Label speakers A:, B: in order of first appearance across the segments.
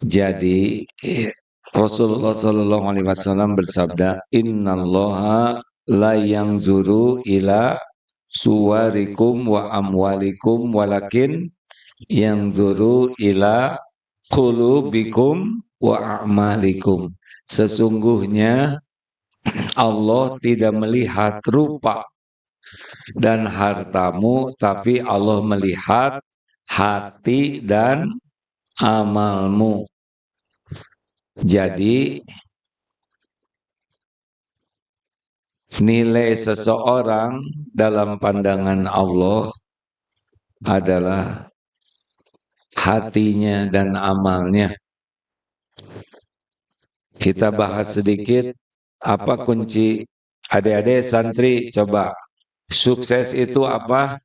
A: Jadi Rasulullah Shallallahu Alaihi Wasallam bersabda, Innallaha la yanzuru ila suwarikum wa amwalikum walakin yanzuru ila qulubikum wa a'malikum. Sesungguhnya Allah tidak melihat rupa dan hartamu, tapi Allah melihat hati dan amalmu. Jadi nilai seseorang dalam pandangan Allah adalah hatinya dan amalnya. Kita bahas sedikit apa kunci adik-adik santri, coba. Sukses itu apa?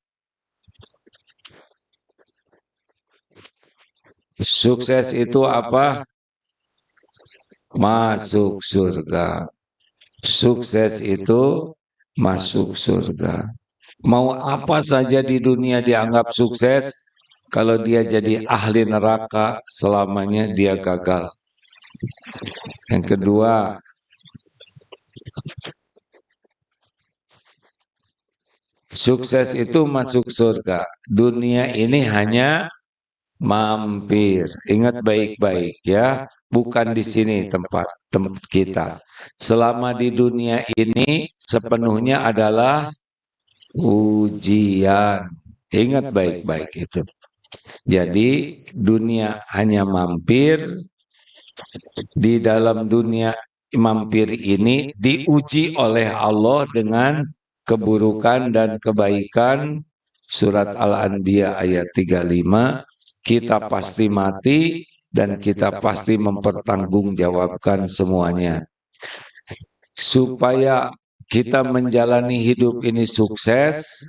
A: Sukses itu apa? Masuk surga. Sukses itu masuk surga. Mau apa saja di dunia dianggap sukses, kalau dia jadi ahli neraka selamanya dia gagal. Yang kedua, sukses itu masuk surga. Dunia ini hanya mampir. Ingat baik-baik ya. Bukan di sini tempat kita. Selama di dunia ini sepenuhnya adalah ujian. Ingat baik-baik itu. Jadi dunia hanya mampir. Di dalam dunia mampir ini diuji oleh Allah dengan keburukan dan kebaikan. Surat Al-Anbiya ayat 35. Kita pasti mati dan kita pasti mempertanggungjawabkan semuanya. Supaya kita menjalani hidup ini sukses,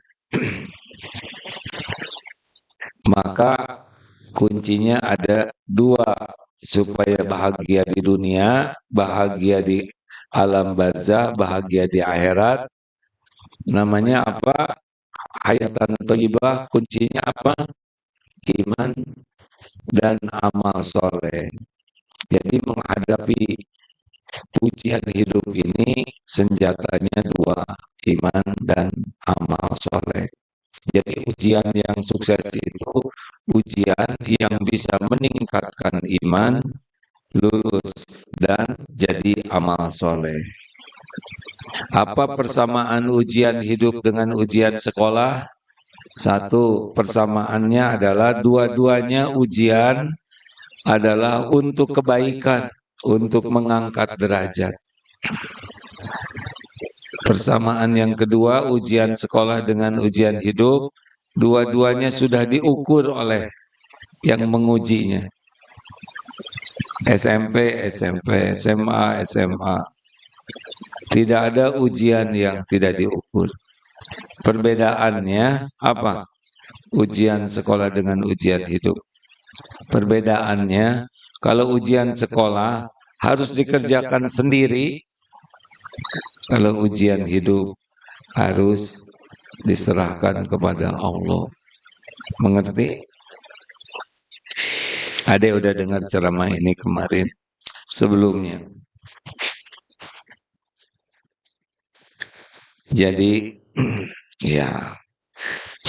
A: maka kuncinya ada dua, supaya bahagia di dunia, bahagia di alam barzah, bahagia di akhirat. Namanya apa? Hayatan thayyibah, kuncinya apa? Iman dan amal soleh. Jadi menghadapi ujian hidup ini senjatanya dua, iman dan amal soleh. Jadi ujian yang sukses itu ujian yang bisa meningkatkan iman, lulus, dan jadi amal soleh. Apa persamaan ujian hidup dengan ujian sekolah? Satu, persamaannya adalah dua-duanya ujian adalah untuk kebaikan, untuk mengangkat derajat. Persamaan yang kedua, ujian sekolah dengan ujian hidup, dua-duanya sudah diukur oleh yang mengujinya. SMP, SMP, SMA, SMA. Tidak ada ujian yang tidak diukur. Perbedaannya apa? Ujian sekolah dengan ujian hidup. Perbedaannya, kalau ujian sekolah harus dikerjakan sendiri, kalau ujian hidup harus diserahkan kepada Allah. Mengerti? Ade udah dengar ceramah ini kemarin, sebelumnya. Jadi, ya,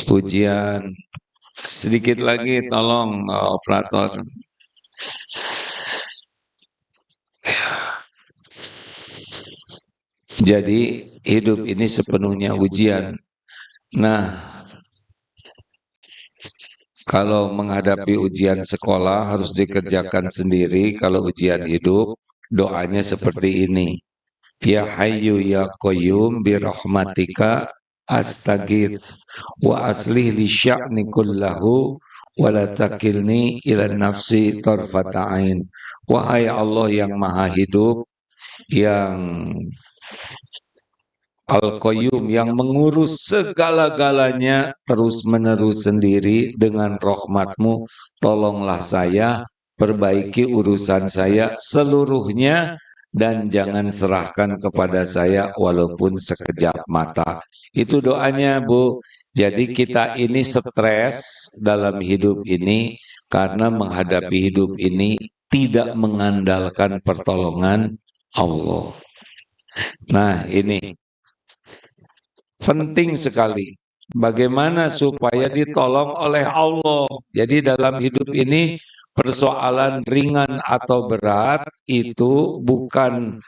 A: ujian sedikit lagi tolong operator. Jadi hidup ini sepenuhnya ujian. Nah, kalau menghadapi ujian sekolah harus dikerjakan sendiri. Kalau ujian hidup, doanya seperti ini. Ya Hayyu ya Qayyum bi rahmatika astaghits wa aslih li sya'ni kullahu wa la takilni ila nafsi tarfata ain. Wahai Allah yang Maha Hidup, yang Al-Qayyum, yang mengurus segala-galanya terus-menerus sendiri, dengan rahmat-Mu tolonglah saya, perbaiki urusan saya seluruhnya, dan jangan serahkan kepada saya walaupun sekejap mata. Itu doanya, Bu. Jadi kita ini stres dalam hidup ini karena menghadapi hidup ini tidak mengandalkan pertolongan Allah. Nah, ini penting sekali. Bagaimana supaya ditolong oleh Allah. Jadi dalam hidup ini persoalan ringan atau berat itu bukan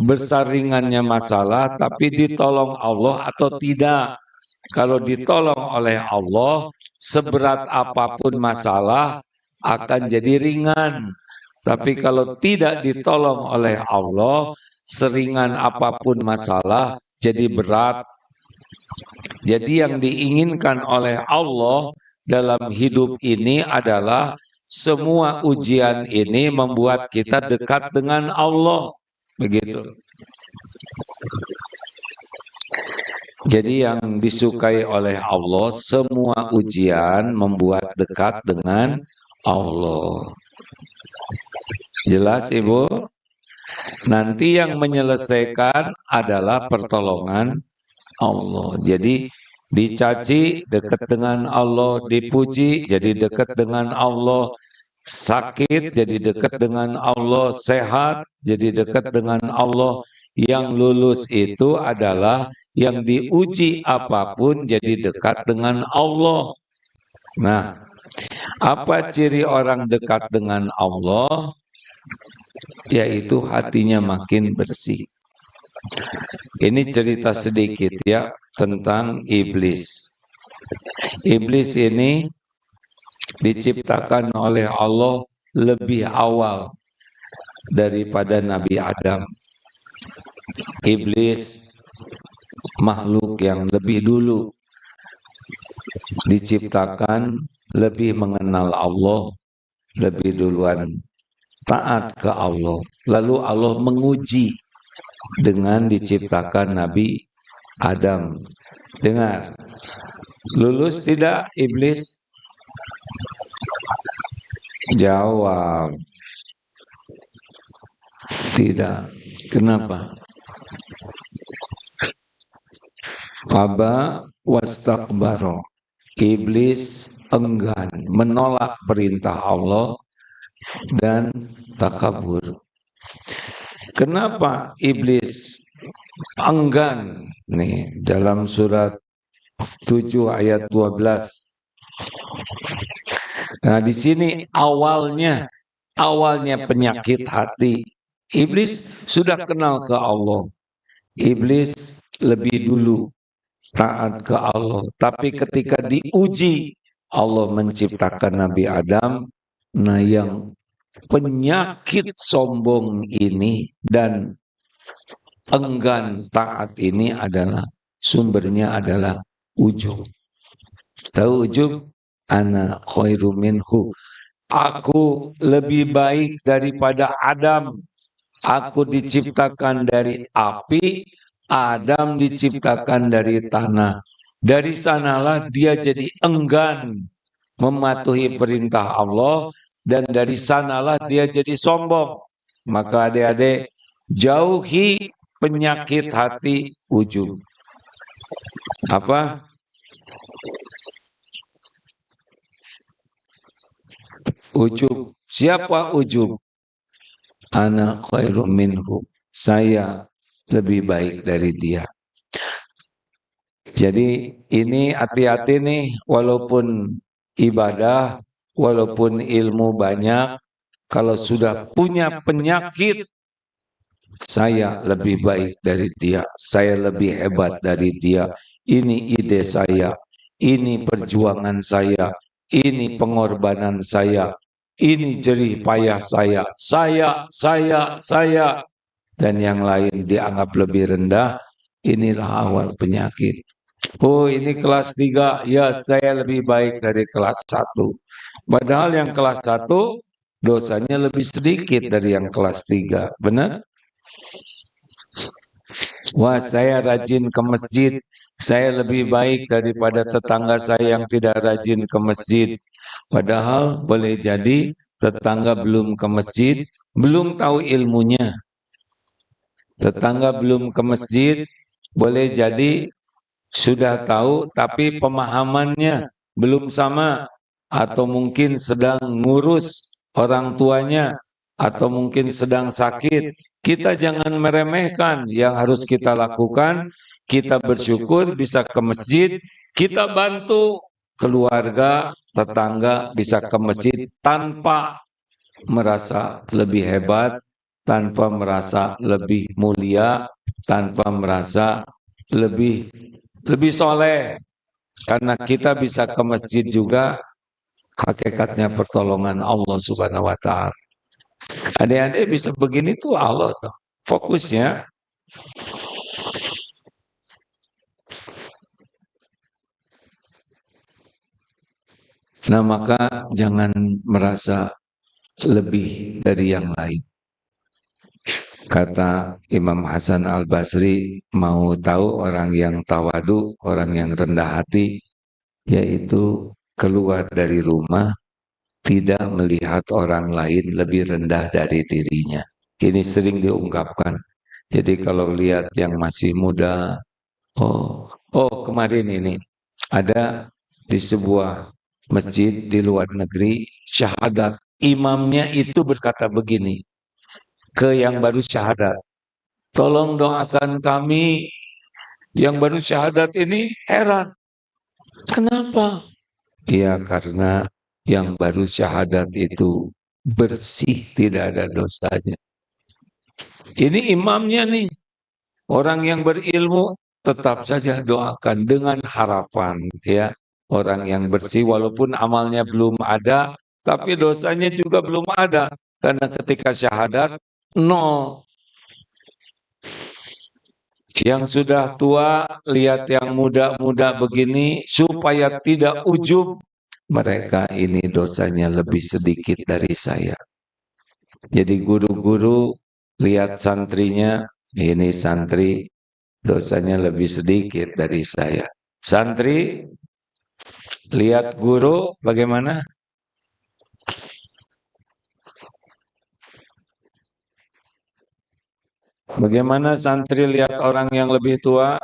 A: besar ringannya masalah, tapi ditolong Allah atau tidak. Kalau ditolong oleh Allah, seberat apapun masalah akan jadi ringan. Tapi kalau tidak ditolong oleh Allah, seringan apapun masalah jadi berat. Jadi yang diinginkan oleh Allah dalam hidup ini adalah semua ujian ini membuat kita dekat dengan Allah. Begitu. Jadi yang disukai oleh Allah, semua ujian membuat dekat dengan Allah. Jelas, Ibu? Nanti yang menyelesaikan adalah pertolongan Allah. Jadi dicaci dekat dengan Allah, dipuji jadi dekat dengan Allah, sakit jadi dekat dengan Allah, sehat jadi dekat dengan Allah. Yang lulus itu adalah yang diuji apapun jadi dekat dengan Allah. Nah, apa ciri orang dekat dengan Allah? Yaitu hatinya makin bersih. Ini cerita sedikit ya tentang iblis. Iblis ini diciptakan oleh Allah lebih awal daripada Nabi Adam. Iblis makhluk yang lebih dulu diciptakan, lebih mengenal Allah, lebih duluan taat ke Allah. Lalu Allah menguji dengan diciptakan Nabi Adam. Dengar, lulus tidak iblis? Jawab, tidak. Kenapa? Aba wastakbaro. Iblis enggan menolak perintah Allah dan takabur. Kenapa iblis enggan? Nih, dalam surat 7 ayat 12. Nah, di sini awalnya penyakit hati. Iblis sudah kenal ke Allah. Iblis lebih dulu taat ke Allah. Tapi ketika diuji, Allah menciptakan Nabi Adam. Nah, yang penyakit sombong ini dan enggan taat ini adalah sumbernya adalah ujub. Tahu ujub? Ana khairu minhu. Aku lebih baik daripada Adam. Aku diciptakan dari api, Adam diciptakan dari tanah. Dari sanalah dia jadi enggan mematuhi perintah Allah, dan dari sanalah dia jadi sombong. Maka adik-adik, jauhi penyakit hati ujub. Apa? Ujub. Siapa ujub? Ana khairu minhu. Saya lebih baik dari dia. Jadi ini hati-hati nih, walaupun ibadah, walaupun ilmu banyak, kalau sudah punya penyakit, saya lebih baik dari dia, saya lebih hebat dari dia, ini ide saya, ini perjuangan saya, ini pengorbanan saya, ini jerih payah saya, dan yang lain dianggap lebih rendah. Inilah awal penyakit. Oh, ini kelas 3, ya saya lebih baik dari kelas 1. Padahal yang kelas 1 dosanya lebih sedikit dari yang kelas 3, benar? Wah, saya rajin ke masjid, saya lebih baik daripada tetangga saya yang tidak rajin ke masjid. Padahal boleh jadi tetangga belum ke masjid, belum tahu ilmunya. Tetangga belum ke masjid, boleh jadi sudah tahu tapi pemahamannya belum sama, atau mungkin sedang ngurus orang tuanya, atau mungkin sedang sakit. Kita jangan meremehkan. Yang harus kita lakukan, kita bersyukur bisa ke masjid, kita bantu keluarga, tetangga bisa ke masjid tanpa merasa lebih hebat, tanpa merasa lebih mulia, tanpa merasa lebih soleh. Karena kita bisa ke masjid juga hakikatnya pertolongan Allah Subhanahu wa taala. Adik-adik bisa begini tuh Allah tuh. Fokusnya. Nah, maka jangan merasa lebih dari yang lain. Kata Imam Hasan Al-Basri, mau tahu orang yang tawadu, orang yang rendah hati, yaitu keluar dari rumah tidak melihat orang lain lebih rendah dari dirinya. Ini sering diungkapkan. Jadi kalau lihat yang masih muda, kemarin ini ada di sebuah masjid di luar negeri, syahadat. Imamnya itu berkata begini ke yang baru syahadat, tolong doakan kami yang baru syahadat ini. Heran, kenapa? Ya karena yang baru syahadat itu bersih, tidak ada dosanya. Ini imamnya nih, orang yang berilmu, tetap saja doakan dengan harapan, ya. Orang yang bersih walaupun amalnya belum ada, tapi dosanya juga belum ada. Karena ketika syahadat, nol. Yang sudah tua, lihat yang muda-muda begini, supaya tidak ujub, mereka ini dosanya lebih sedikit dari saya. Jadi guru-guru lihat santrinya, ini santri dosanya lebih sedikit dari saya. Santri lihat guru bagaimana? Bagaimana santri lihat orang yang lebih tua?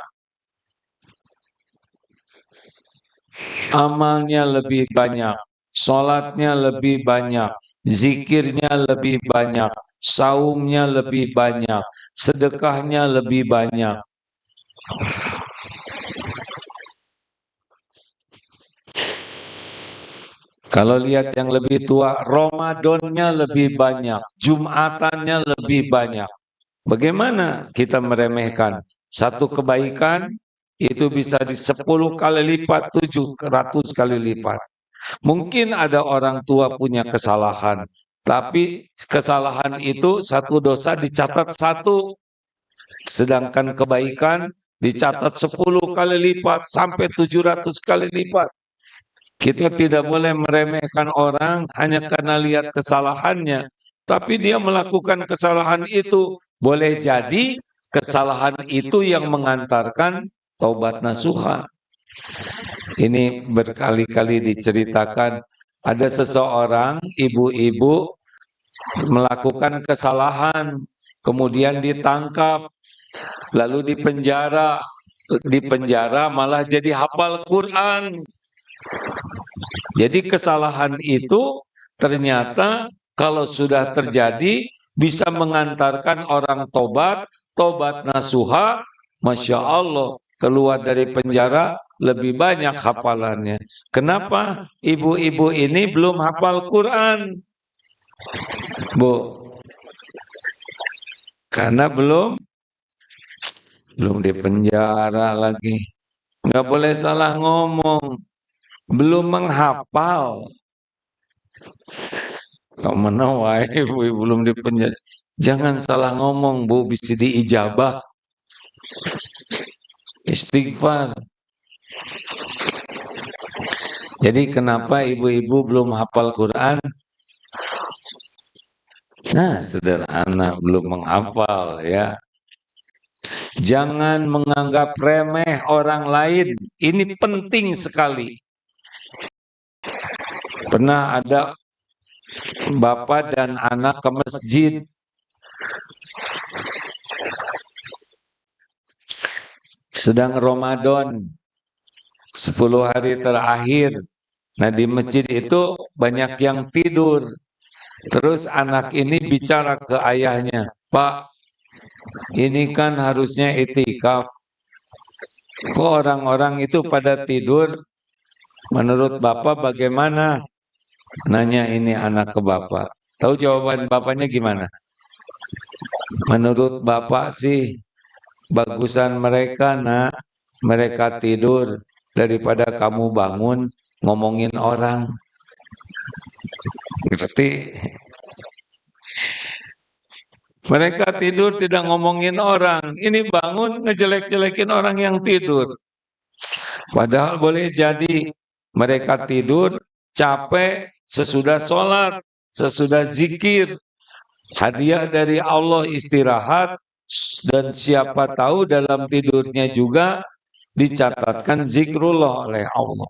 A: Amalnya lebih banyak, sholatnya lebih banyak, zikirnya lebih banyak, saumnya lebih banyak, sedekahnya lebih banyak. Kalau lihat yang lebih tua, Ramadannya lebih banyak, Jumatannya lebih banyak. Bagaimana kita meremehkan? Satu kebaikan itu bisa di 10 kali lipat, 700 kali lipat. Mungkin ada orang tua punya kesalahan, tapi kesalahan itu satu dosa dicatat satu, sedangkan kebaikan dicatat 10 kali lipat sampai 700 kali lipat. Kita tidak boleh meremehkan orang hanya karena lihat kesalahannya, tapi dia melakukan kesalahan itu. Boleh jadi kesalahan itu yang mengantarkan taubat nasuha. Ini berkali-kali diceritakan, ada seseorang ibu-ibu melakukan kesalahan, kemudian ditangkap, lalu dipenjara. Di penjara malah jadi hafal Quran. Jadi kesalahan itu ternyata kalau sudah terjadi bisa mengantarkan orang tobat nasuha, Masya Allah, keluar dari penjara lebih banyak hafalannya. Kenapa ibu-ibu ini belum hafal Quran? Bu, karena belum di penjara lagi. Nggak boleh salah ngomong. Belum menghafal. Kamu nawai, ibu belum di penjara. Jangan salah ngomong, Bu, bisa diijabah. Istighfar. Jadi kenapa ibu-ibu belum hafal Quran? Nah, sederhana, belum menghafal ya. Jangan menganggap remeh orang lain. Ini penting sekali. Pernah ada bapak dan anak ke masjid. sedang Ramadan, 10 hari terakhir. Nah, di masjid itu banyak yang tidur. Terus anak ini bicara ke ayahnya, "Pak, ini kan harusnya itikaf. Kok orang-orang itu pada tidur? Menurut Bapak bagaimana?" Nanya ini anak ke bapak. Tahu jawaban bapaknya gimana? "Menurut Bapak sih, bagusan mereka, Nak. Mereka tidur daripada kamu bangun ngomongin orang." Berarti mereka tidur tidak ngomongin orang. Ini bangun ngejelek-jelekin orang yang tidur. Padahal boleh jadi mereka tidur capek sesudah sholat, sesudah zikir. Hadiah dari Allah istirahat, dan siapa tahu dalam tidurnya juga dicatatkan zikrullah oleh Allah.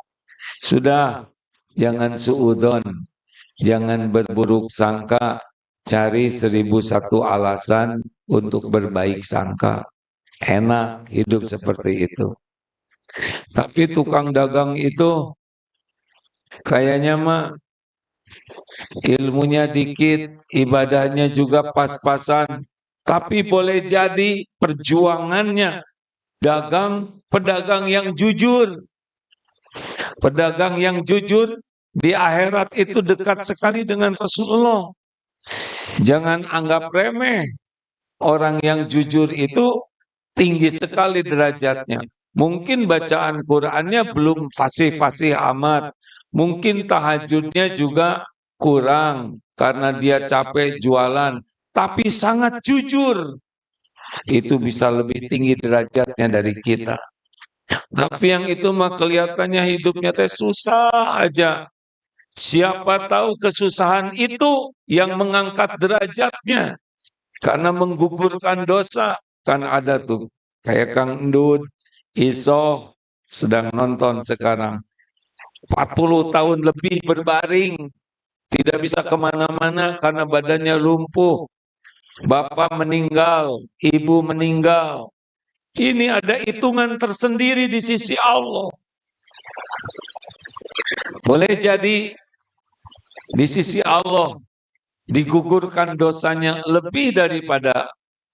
A: Sudah, jangan suudon, jangan berburuk sangka, cari 1001 alasan untuk berbaik sangka. Enak hidup seperti itu. Tapi tukang dagang itu kayaknya mah ilmunya dikit, ibadahnya juga pas-pasan. Tapi boleh jadi perjuangannya pedagang yang jujur. Pedagang yang jujur di akhirat itu dekat sekali dengan Rasulullah. Jangan anggap remeh. Orang yang jujur itu tinggi sekali derajatnya. Mungkin bacaan Qur'annya belum fasih-fasih amat. Mungkin tahajudnya juga kurang karena dia capek jualan. Tapi sangat jujur. Itu bisa lebih tinggi derajatnya dari kita. Tapi yang itu mah kelihatannya hidupnya teh susah aja. Siapa tahu kesusahan itu yang mengangkat derajatnya. Karena menggugurkan dosa. Kan ada tuh. Kayak Kang Endut, Iso, sedang nonton sekarang. 40 tahun lebih berbaring. Tidak bisa kemana-mana karena badannya lumpuh. Bapak meninggal, ibu meninggal. Ini ada hitungan tersendiri di sisi Allah. Boleh jadi di sisi Allah digugurkan dosanya lebih daripada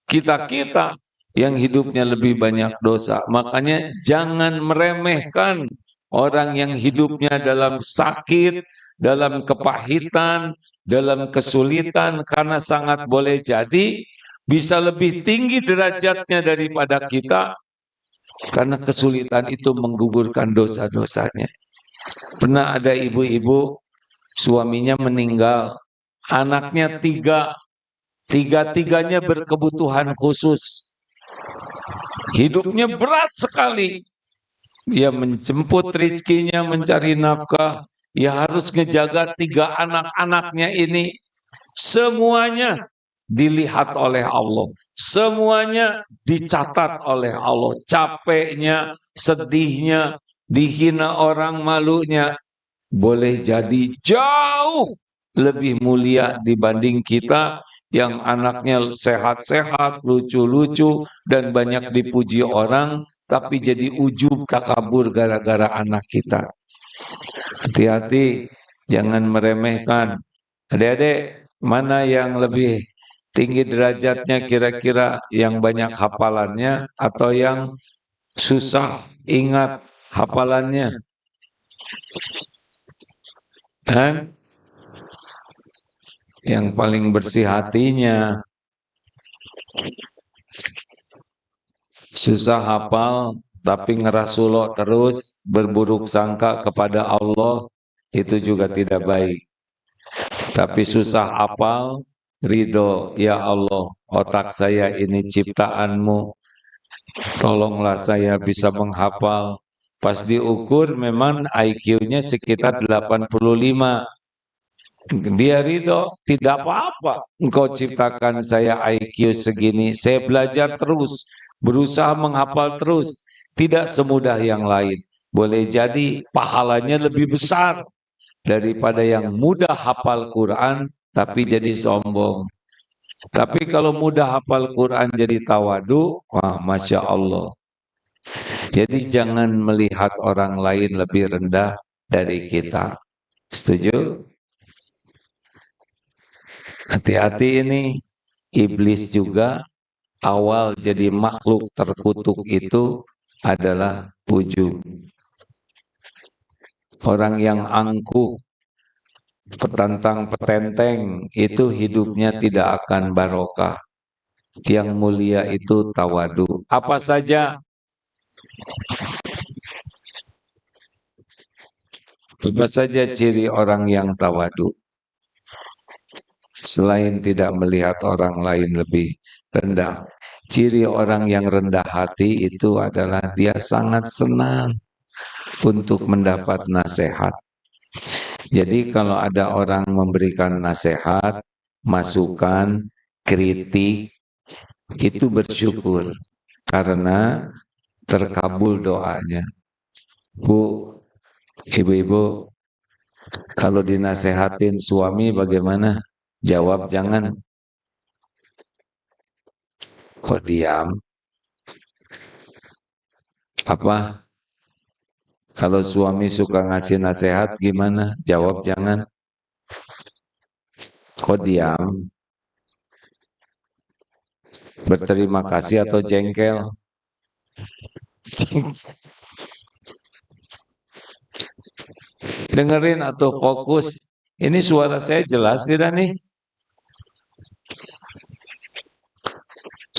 A: kita-kita yang hidupnya lebih banyak dosa. Makanya jangan meremehkan orang yang hidupnya dalam sakit, dalam kepahitan, dalam kesulitan, karena sangat boleh jadi bisa lebih tinggi derajatnya daripada kita, karena kesulitan itu menggugurkan dosa-dosanya. Pernah ada ibu-ibu, suaminya meninggal, anaknya tiga-tiganya berkebutuhan khusus. Hidupnya berat sekali. Dia menjemput rezekinya, mencari nafkah. Ya harus ngejaga 3 anak-anaknya ini. Semuanya dilihat oleh Allah. Semuanya dicatat oleh Allah. Capeknya, sedihnya, dihina orang, malunya. Boleh jadi jauh lebih mulia dibanding kita yang anaknya sehat-sehat, lucu-lucu, dan banyak dipuji orang, tapi jadi ujub takabur gara-gara anak kita. Hati-hati, jangan meremehkan. Adik-adik, mana yang lebih tinggi derajatnya kira-kira, yang banyak hafalannya atau yang susah ingat hafalannya? Dan yang paling bersih hatinya. Susah hafal tapi ngerasulok terus, berburuk sangka kepada Allah, itu juga tidak baik. Tapi susah hafal, ridho, ya Allah, otak saya ini ciptaanmu, tolonglah saya bisa menghafal. Pas diukur memang IQ-nya sekitar 85. Dia ridho, tidak apa-apa. Engkau ciptakan saya IQ segini, saya belajar terus, berusaha menghafal terus. Tidak semudah yang lain. Boleh jadi pahalanya lebih besar daripada yang mudah hafal Quran tapi jadi sombong. Tapi kalau mudah hafal Quran jadi tawadu, wah, Masya Allah. Jadi jangan melihat orang lain lebih rendah dari kita. Setuju? Hati-hati ini. Iblis juga awal jadi makhluk terkutuk itu adalah ujub. Orang yang angkuh, petantang petenteng, itu hidupnya tidak akan barokah. Yang mulia itu tawadu. Apa saja? Apa saja ciri orang yang tawadu? Selain tidak melihat orang lain lebih rendah, ciri orang yang rendah hati itu adalah dia sangat senang untuk mendapat nasihat. Jadi kalau ada orang memberikan nasihat, masukan, kritik, itu bersyukur karena terkabul doanya. Bu, ibu-ibu, kalau dinasehatin suami bagaimana? Jawab jangan. Kok diam? Apa? Kalau suami suka ngasih nasihat gimana? Jawab jangan. Kok diam? Berterima kasih atau jengkel? Dengerin atau fokus. Ini suara saya jelas tidak nih?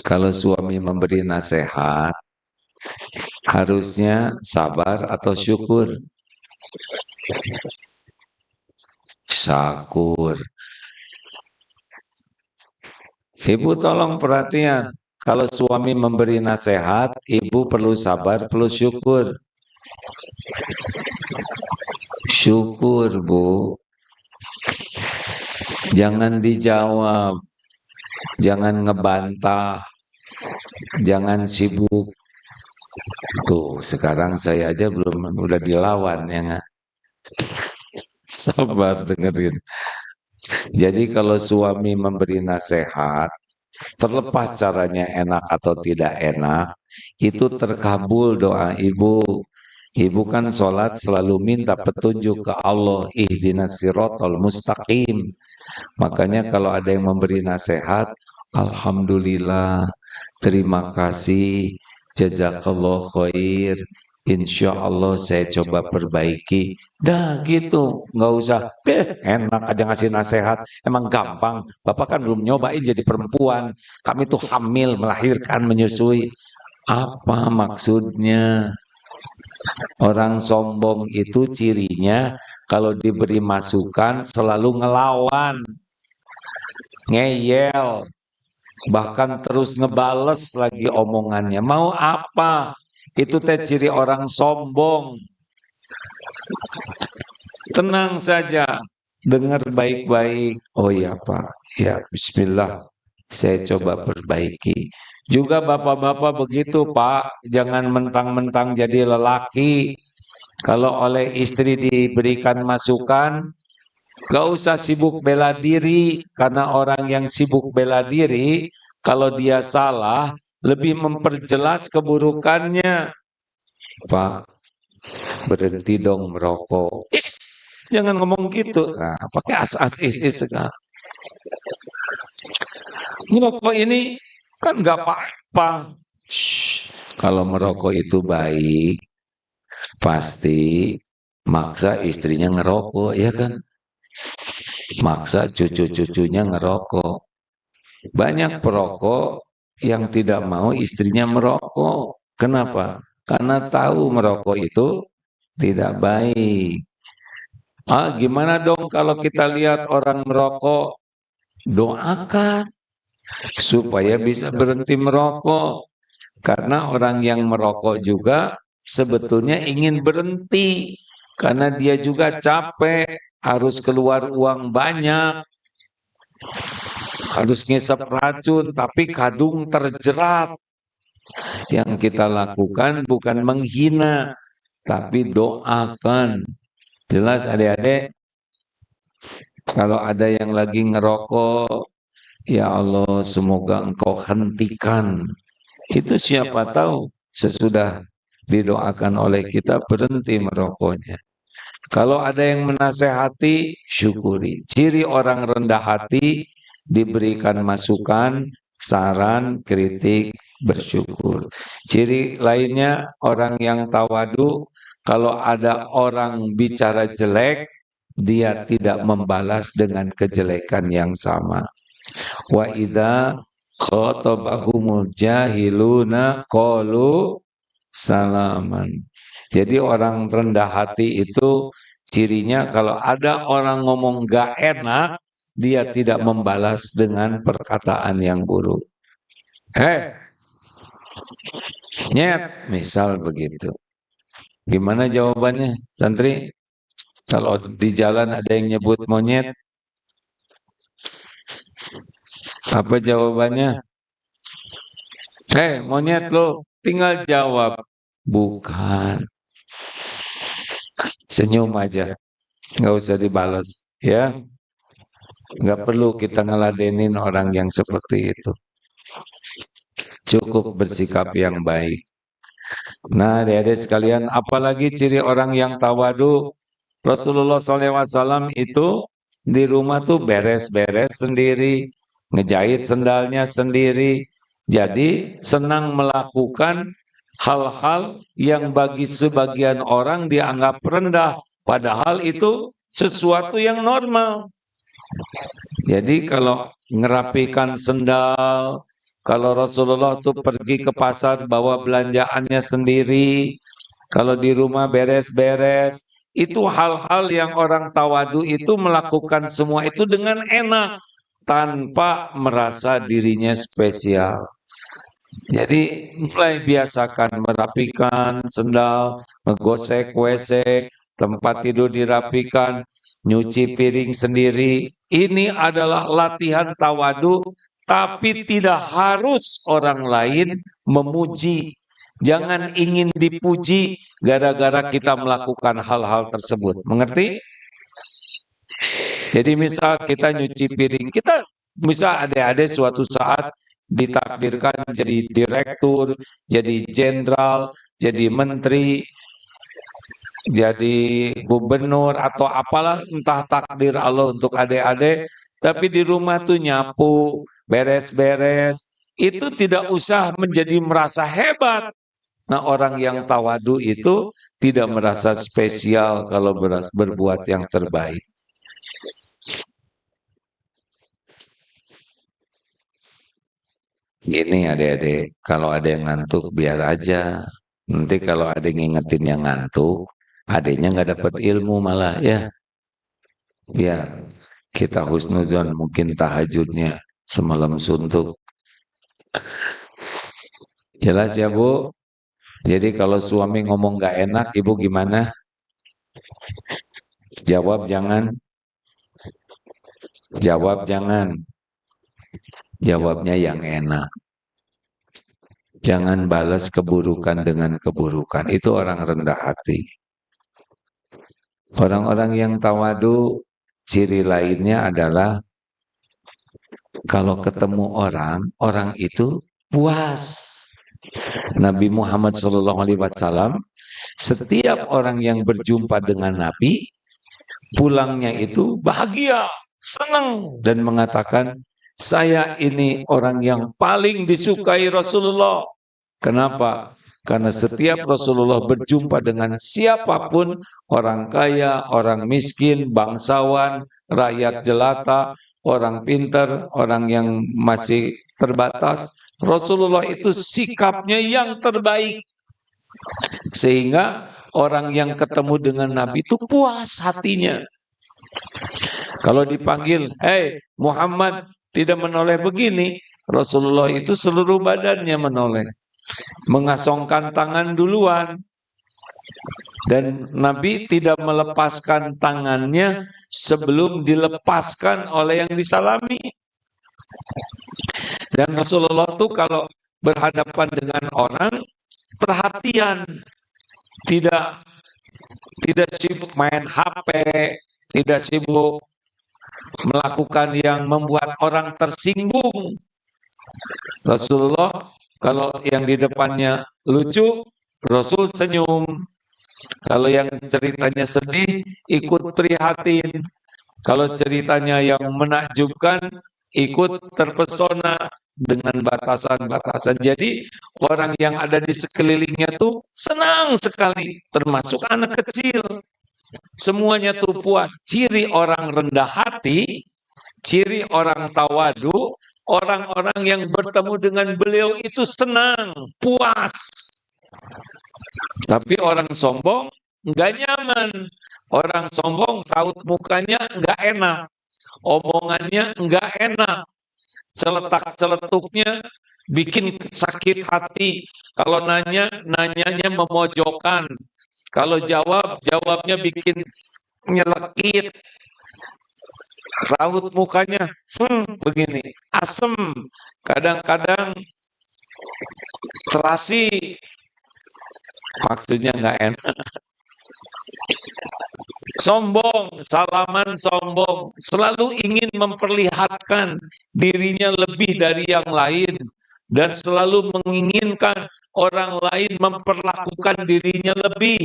A: Kalau suami memberi nasihat, harusnya sabar atau syukur? Syukur. Ibu tolong perhatian. Kalau suami memberi nasihat, ibu perlu sabar, perlu syukur. Syukur, Bu. Jangan dijawab. Jangan ngebantah. Jangan sibuk. Tuh, sekarang saya aja belum udah dilawan ya nggak? Sabar dengerin. Jadi kalau suami memberi nasihat, terlepas caranya enak atau tidak enak, itu terkabul doa ibu. Ibu kan sholat selalu minta petunjuk ke Allah, ihdinas siratal mustaqim. Makanya kalau ada yang memberi nasihat, alhamdulillah, terima kasih, jazakallah khair, insya Allah saya coba perbaiki. Dah gitu, nggak usah. Enak aja ngasih nasihat, emang gampang. Bapak kan belum nyobain jadi perempuan. Kami tuh hamil, melahirkan, menyusui. Apa maksudnya? Orang sombong itu cirinya kalau diberi masukan selalu ngelawan, ngeyel, bahkan terus ngebales lagi omongannya. Mau apa? Itu teh ciri orang sombong. Tenang saja, dengar baik-baik. Oh iya Pak, ya Bismillah, saya coba perbaiki. Juga bapak-bapak begitu Pak, jangan mentang-mentang jadi lelaki. Kalau oleh istri diberikan masukan, gak usah sibuk bela diri, karena orang yang sibuk bela diri, kalau dia salah, lebih memperjelas keburukannya. Pak, berhenti dong merokok. Jangan ngomong gitu. Nah, pakai as-as is-is sekarang. Merokok ini kan gak apa-apa. Kalau merokok itu baik, pasti maksa istrinya ngerokok, ya kan? Maksa cucu-cucunya ngerokok. Banyak perokok yang tidak mau istrinya merokok. Kenapa? Karena tahu merokok itu tidak baik. Gimana dong kalau kita lihat orang merokok? Doakan supaya bisa berhenti merokok. Karena orang yang merokok juga sebetulnya ingin berhenti. Karena dia juga capek, harus keluar uang banyak. Harus ngisap racun, tapi kadung terjerat. Yang kita lakukan bukan menghina, tapi doakan. Jelas adik-adik, kalau ada yang lagi ngerokok, ya Allah semoga engkau hentikan. Itu siapa tahu sesudah didoakan oleh kita, berhenti merokoknya. Kalau ada yang menasehati, syukuri. Ciri orang rendah hati, diberikan masukan, saran, kritik, bersyukur. Ciri lainnya, orang yang tawadu, kalau ada orang bicara jelek, dia tidak membalas dengan kejelekan yang sama. Wa idza khatabahumul jahiluna qalu salaman. Jadi orang rendah hati itu cirinya kalau ada orang ngomong gak enak, dia tidak membalas dengan perkataan yang buruk. Nyet, misal begitu. Gimana jawabannya, santri? Kalau di jalan ada yang nyebut monyet, apa jawabannya? Monyet lo, tinggal jawab. Bukan. Senyum aja, nggak usah dibalas, ya. Nggak perlu kita ngeladenin orang yang seperti itu. Cukup bersikap yang baik. Nah, adik-adik sekalian, apalagi ciri orang yang tawadu? Rasulullah SAW itu di rumah tuh beres-beres sendiri, ngejahit sendalnya sendiri. Jadi senang melakukan hal-hal yang bagi sebagian orang dianggap rendah, padahal itu sesuatu yang normal. Jadi kalau ngerapikan sendal, kalau Rasulullah tuh pergi ke pasar bawa belanjaannya sendiri, kalau di rumah beres-beres, itu hal-hal yang orang tawadu itu melakukan semua itu dengan enak, tanpa merasa dirinya spesial. Jadi mulai biasakan merapikan sendal, menggosek WC, tempat tidur dirapikan, nyuci piring sendiri. Ini adalah latihan tawadu, tapi tidak harus orang lain memuji. Jangan ingin dipuji gara-gara kita melakukan hal-hal tersebut. Mengerti? Jadi misal kita nyuci piring, kita misal adik-adik suatu saat ditakdirkan jadi direktur, jadi jenderal, jadi menteri, jadi gubernur atau apalah, entah takdir Allah untuk adik-adik, tapi di rumah tuh nyapu, beres-beres, itu tidak usah menjadi merasa hebat. Nah, orang yang tawadu itu tidak merasa spesial kalau berbuat yang terbaik. Gini adik-adik, kalau ada yang ngantuk biar aja. Nanti kalau ada yang ngingetin yang ngantuk, adiknya nggak dapat ilmu malah ya. Ya, kita husnuzon mungkin tahajudnya semalam suntuk. Jelas ya Bu? Jadi kalau suami ngomong nggak enak, Ibu gimana? Jawab jangan. Jawab jangan. Jawabnya yang enak. Jangan balas keburukan dengan keburukan. Itu orang rendah hati. Orang-orang yang tawadu, ciri lainnya adalah kalau ketemu orang itu puas. Nabi Muhammad SAW, setiap orang yang berjumpa dengan Nabi, pulangnya itu bahagia, senang, dan mengatakan, saya ini orang yang paling disukai Rasulullah. Kenapa? Karena setiap Rasulullah berjumpa dengan siapapun, orang kaya, orang miskin, bangsawan, rakyat jelata, orang pintar, orang yang masih terbatas, Rasulullah itu sikapnya yang terbaik. Sehingga orang yang ketemu dengan Nabi itu puas hatinya. Kalau dipanggil, Muhammad, tidak menoleh begini, Rasulullah itu seluruh badannya menoleh. Mengasongkan tangan duluan. Dan Nabi tidak melepaskan tangannya sebelum dilepaskan oleh yang disalami. Dan Rasulullah itu kalau berhadapan dengan orang, perhatian, tidak sibuk main HP, tidak sibuk melakukan yang membuat orang tersinggung. Rasulullah kalau yang di depannya lucu, Rasul senyum. Kalau yang ceritanya sedih, ikut prihatin. Kalau ceritanya yang menakjubkan, ikut terpesona dengan batasan-batasan. Jadi orang yang ada di sekelilingnya tuh senang sekali, termasuk anak kecil. Semuanya tuh puas. Ciri orang rendah hati, ciri orang tawadu, orang-orang yang bertemu dengan beliau itu senang, puas. Tapi orang sombong nggak nyaman. Orang sombong raut mukanya nggak enak, omongannya nggak enak, celetak-celetuknya bikin sakit hati. Kalau nanya, nanyanya memojokkan. Kalau jawab, jawabnya bikin nyelekit. Raut mukanya begini, asem. Kadang-kadang terasi, maksudnya nggak enak. Sombong, salaman sombong, selalu ingin memperlihatkan dirinya lebih dari yang lain dan selalu menginginkan orang lain memperlakukan dirinya lebih.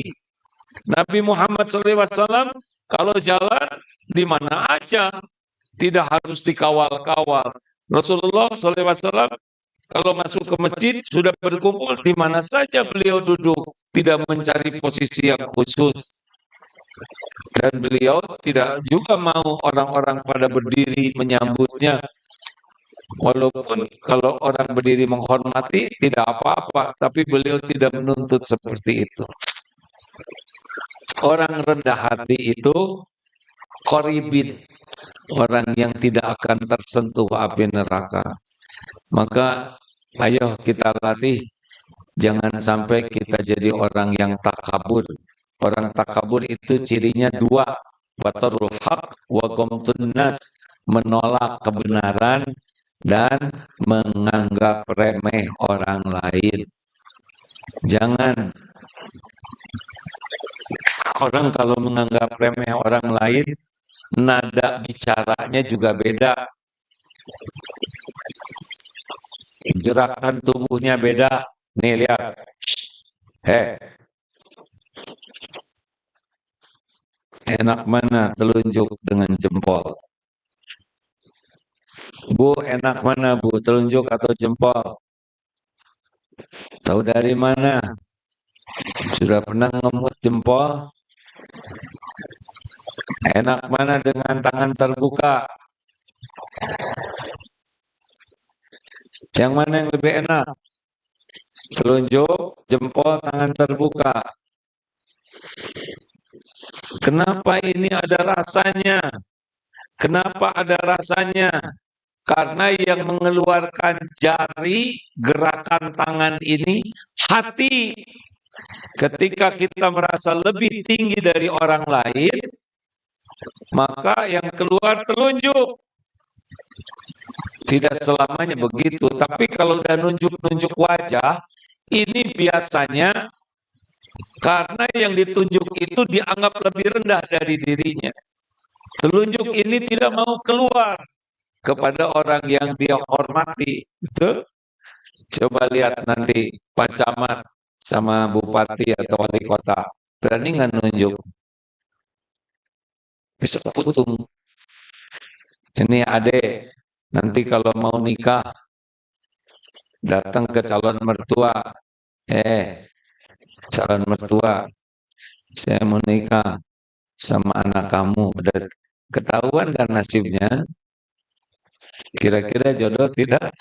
A: Nabi Muhammad SAW kalau jalan di mana aja, tidak harus dikawal-kawal. Rasulullah SAW kalau masuk ke masjid sudah berkumpul di mana saja beliau duduk, tidak mencari posisi yang khusus. Dan beliau tidak juga mau orang-orang pada berdiri menyambutnya. Walaupun kalau orang berdiri menghormati tidak apa-apa, tapi beliau tidak menuntut seperti itu. Orang rendah hati itu qoribin, orang yang tidak akan tersentuh api neraka. Maka ayo kita latih, jangan sampai kita jadi orang yang takabur. Orang takabur itu cirinya dua, batarul haq wa ghamtun nas, menolak kebenaran dan menganggap remeh orang lain. Jangan. Orang kalau menganggap remeh orang lain, nada bicaranya juga beda. Gerakan tubuhnya beda. Nih lihat. Enak mana telunjuk dengan jempol? Bu, enak mana Bu, telunjuk atau jempol? Tahu dari mana? Sudah pernah ngemut jempol? Enak mana dengan tangan terbuka? Yang mana yang lebih enak? Telunjuk, jempol, tangan terbuka. Kenapa ini ada rasanya? Kenapa ada rasanya? Karena yang mengeluarkan jari, gerakan tangan ini, hati. Ketika kita merasa lebih tinggi dari orang lain, maka yang keluar telunjuk. Tidak selamanya begitu, tapi kalau udah nunjuk-nunjuk wajah, ini biasanya karena yang ditunjuk itu dianggap lebih rendah dari dirinya. Telunjuk ini tidak mau keluar kepada orang yang dia hormati. Betul? Coba lihat nanti Pak Camat sama Bupati atau Wali Kota. Berani nggak nunjuk? Bisa putung. Ini adek, nanti kalau mau nikah, datang ke calon mertua. Calon mertua, saya mau nikah sama anak kamu. Udah ketahuan kan nasibnya? Kira-kira jodoh tidak?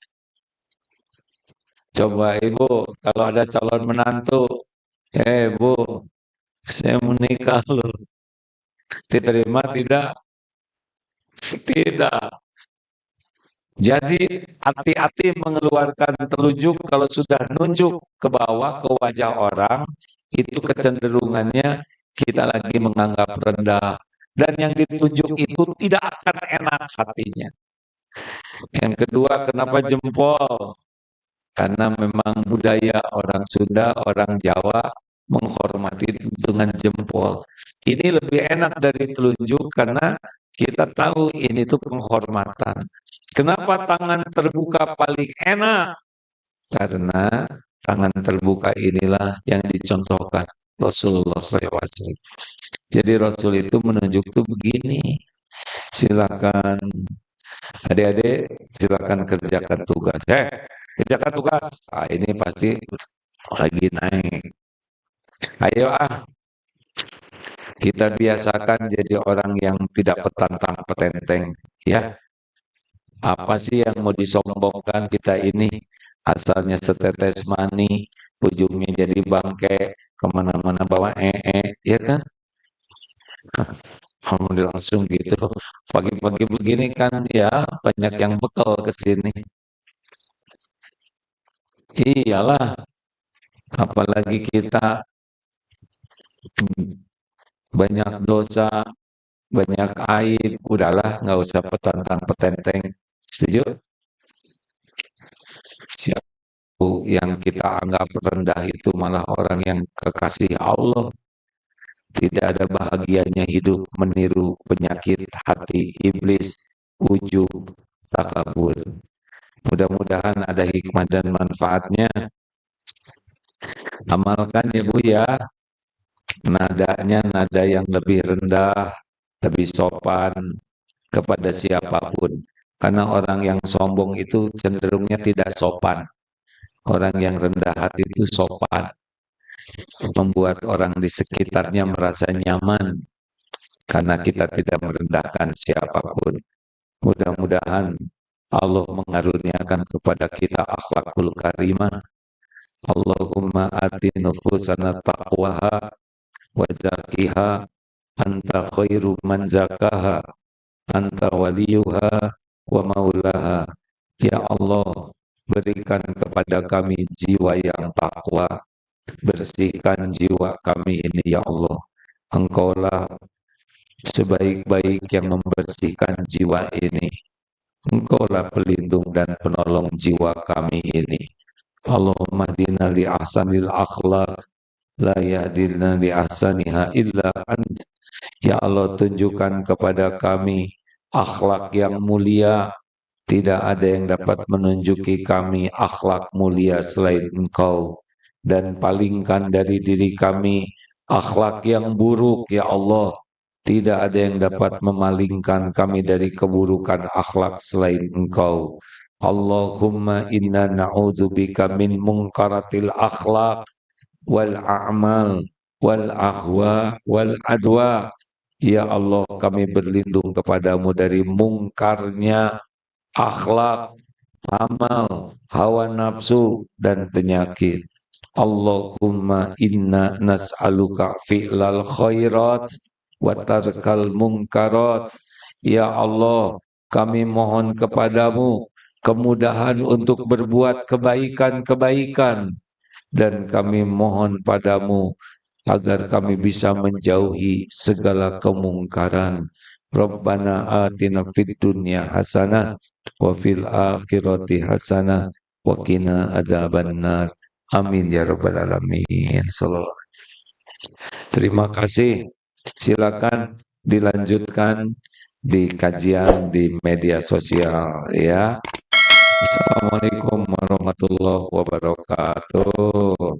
A: Coba Ibu, kalau ada calon menantu, Bu, saya mau nikah loh. Diterima tidak? Tidak. Jadi hati-hati mengeluarkan telunjuk kalau sudah nunjuk ke bawah ke wajah orang, itu kecenderungannya kita lagi menganggap rendah. Dan yang ditunjuk itu tidak akan enak hatinya. Yang kedua, kenapa jempol? Karena memang budaya orang Sunda, orang Jawa menghormati dengan jempol. Ini lebih enak dari telunjuk karena kita tahu ini tuh penghormatan. Kenapa tangan terbuka paling enak? Karena tangan terbuka inilah yang dicontohkan Rasulullah SAW. Jadi Rasul itu menunjuk tuh begini, silakan adik-adik, silakan kerjakan tugas. Kerjakan tugas. Ah, ini pasti lagi naik. Ayo kita biasakan jadi orang yang tidak petantang petenteng. Ya, apa sih yang mau disombongkan kita ini? Asalnya setetes mani, ujungnya jadi bangke, kemana-mana bawa ya kan? Alhamdulillah langsung gitu. Pagi-pagi begini kan ya banyak yang bekal ke sini. Iyalah, apalagi kita banyak dosa, banyak aib, udahlah nggak usah petantang petenteng. Setuju? Siapa yang kita anggap rendah itu malah orang yang kekasih Allah. Tidak ada bahagianya hidup meniru penyakit hati iblis, ujub, takabur. Mudah-mudahan ada hikmah dan manfaatnya. Amalkan ya Bu ya. Nadanya nada yang lebih rendah, lebih sopan kepada siapapun. Karena orang yang sombong itu cenderungnya tidak sopan. Orang yang rendah hati itu sopan. Membuat orang di sekitarnya merasa nyaman. Karena kita tidak merendahkan siapapun. Mudah-mudahan Allah mengaruniakan kepada kita akhlakul karimah. Allahumma ati nufusana taqwaha wa zakiha anta khairu man zakaha anta waliyuha wa maulaha. Ya Allah, berikan kepada kami jiwa yang takwa, bersihkan jiwa kami ini ya Allah. Engkaulah sebaik-baik yang membersihkan jiwa ini. Engkaulah pelindung dan penolong jiwa kami ini. Allahumma hdina li ahsanil akhlaq la yahdina li ahsaniha illa ant. Ya Allah, tunjukkan kepada kami akhlak yang mulia. Tidak ada yang dapat menunjuki kami akhlak mulia selain Engkau. Dan palingkan dari diri kami akhlak yang buruk, ya Allah. Tidak ada yang dapat memalingkan kami dari keburukan akhlak selain Engkau. Allahumma inna na'udzubika min munkaratil akhlak wal a'mal wal ahwa wal adwa. Ya Allah, kami berlindung kepadamu dari mungkarnya akhlak, amal, hawa nafsu, dan penyakit. Allahumma inna nas'aluka fi'lal khairat wa tarkal munkarat. Ya Allah, kami mohon kepadamu kemudahan untuk berbuat kebaikan-kebaikan, dan kami mohon padamu agar kami bisa menjauhi segala kemungkaran. Rabbana atina fid dunya hasanah wa fil akhirati hasanah wa qina adzabannar. Amin ya rabbal alamin. Terima kasih. Silakan dilanjutkan di kajian di media sosial ya. Assalamualaikum warahmatullahi wabarakatuh.